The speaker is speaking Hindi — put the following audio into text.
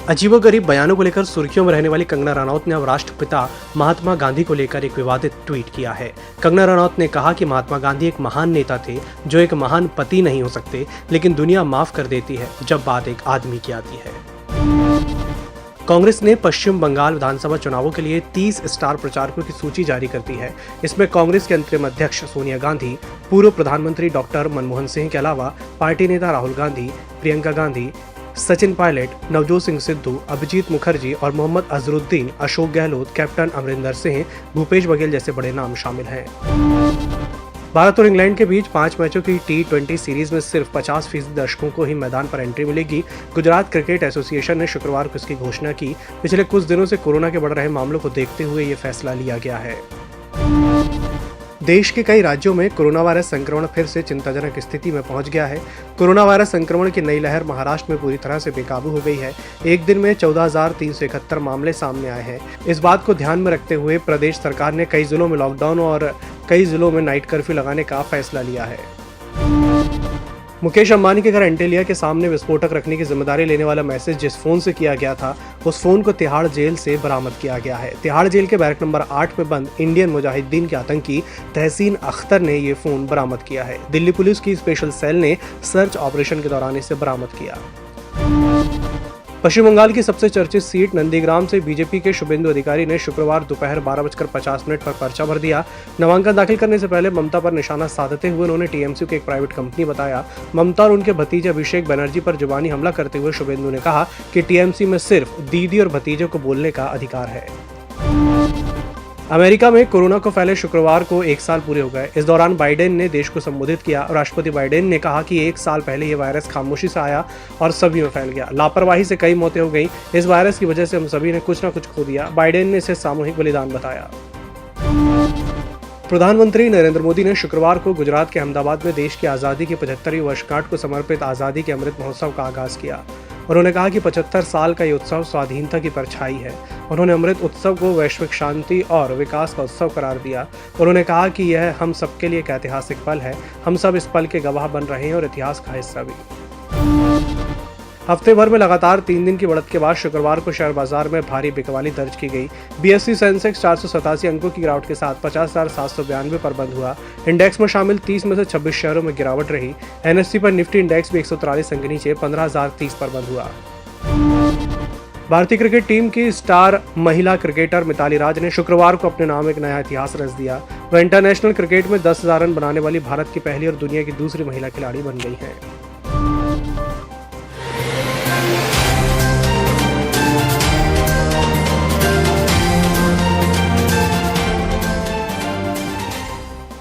अजीबोगरीब बयानों को लेकर सुर्खियों में रहने वाली कंगना रनौत ने अब राष्ट्रपिता महात्मा गांधी को लेकर एक विवादित ट्वीट किया है। कंगना रनौत ने कहा कि महात्मा गांधी एक महान नेता थे जो एक महान पति नहीं हो सकते, लेकिन दुनिया माफ कर देती है जब बात एक आदमी की आती है। कांग्रेस ने पश्चिम बंगाल विधानसभा चुनावों के लिए 30 स्टार प्रचारकों की सूची जारी कर दी है। इसमें कांग्रेस के अंतरिम अध्यक्ष सोनिया गांधी, पूर्व प्रधानमंत्री डॉक्टर मनमोहन सिंह के अलावा पार्टी नेता राहुल गांधी, प्रियंका गांधी, सचिन पायलट, नवजोत सिंह सिद्धू, अभिजीत मुखर्जी और मोहम्मद अजहरुद्दीन, अशोक गहलोत, कैप्टन अमरिंदर सिंह, भूपेश बघेल जैसे बड़े नाम शामिल हैं। भारत और इंग्लैंड के बीच 5 मैचों की T20 सीरीज में सिर्फ 50% दर्शकों को ही मैदान पर एंट्री मिलेगी। गुजरात क्रिकेट एसोसिएशन ने शुक्रवार को इसकी घोषणा की। पिछले कुछ दिनों से कोरोना के बढ़ रहे मामलों को देखते हुए ये फैसला लिया गया है। देश के कई राज्यों में कोरोना वायरस संक्रमण फिर से चिंताजनक स्थिति में पहुंच गया है। कोरोना वायरस संक्रमण की नई लहर महाराष्ट्र में पूरी तरह से बेकाबू हो गई है। एक दिन में 14,371 मामले सामने आए हैं। इस बात को ध्यान में रखते हुए प्रदेश सरकार ने कई जिलों में लॉकडाउन और कई जिलों में नाइट कर्फ्यू लगाने का फैसला लिया है। मुकेश अंबानी के घर एंटीलिया के सामने विस्फोटक रखने की जिम्मेदारी लेने वाला मैसेज जिस फोन से किया गया था, उस फोन को तिहाड़ जेल से बरामद किया गया है। तिहाड़ जेल के बैरक नंबर 8 में बंद इंडियन मुजाहिदीन के आतंकी तहसीन अख्तर ने ये फोन बरामद किया है। दिल्ली पुलिस की स्पेशल सेल ने सर्च ऑपरेशन के दौरान इसे बरामद किया। पश्चिम बंगाल की सबसे चर्चित सीट नंदीग्राम से बीजेपी के शुभेंदु अधिकारी ने शुक्रवार दोपहर 12:50 पर पर्चा भर दिया। नामांकन दाखिल करने से पहले ममता पर निशाना साधते हुए उन्होंने टीएमसी को एक प्राइवेट कंपनी बताया। ममता और उनके भतीजे अभिषेक बनर्जी पर जुबानी हमला करते हुए शुभेंदु ने कहा कि टीएमसी में सिर्फ दीदी और भतीजे को बोलने का अधिकार है। अमेरिका में कोरोना को फैले शुक्रवार को 1 साल पूरे हो गए। इस दौरान बाइडेन ने देश को संबोधित किया। राष्ट्रपति बाइडेन ने कहा कि 1 साल पहले ये वायरस खामोशी से आया और सभी में फैल गया। लापरवाही से कई मौतें हो गई। इस वायरस की वजह से हम सभी ने कुछ न कुछ खो दिया। बाइडेन ने इसे सामूहिक बलिदान बताया। प्रधानमंत्री नरेंद्र मोदी ने शुक्रवार को गुजरात के अहमदाबाद में देश की आज़ादी की 75वीं वर्षगांठ को समर्पित आज़ादी के अमृत महोत्सव का आगाज किया। उन्होंने कहा कि 75 साल का ये उत्सव स्वाधीनता की परछाई है। उन्होंने अमृत उत्सव को वैश्विक शांति और विकास का उत्सव करार दिया। उन्होंने कहा कि यह हम सबके लिए एक ऐतिहासिक पल है। हम सब इस पल के गवाह बन रहे हैं और इतिहास का हिस्सा भी। हफ्ते भर में लगातार 3 दिन की बढ़त के बाद शुक्रवार को शेयर बाजार में भारी बिकवाली दर्ज की गई। BSE सेंसेक्स 487 अंकों की गिरावट के साथ 50,792 पर बंद हुआ। इंडेक्स में शामिल 30 में से 26 शेयरों में गिरावट रही। NSE पर निफ्टी इंडेक्स भी 143 अंक नीचे 15,030 पर बंद हुआ। भारतीय क्रिकेट टीम की स्टार महिला क्रिकेटर मिताली राज ने शुक्रवार को अपने नाम एक नया इतिहास रच दिया। वह इंटरनेशनल क्रिकेट में 10,000 रन बनाने वाली भारत की पहली और दुनिया की दूसरी महिला खिलाड़ी बन गई हैं।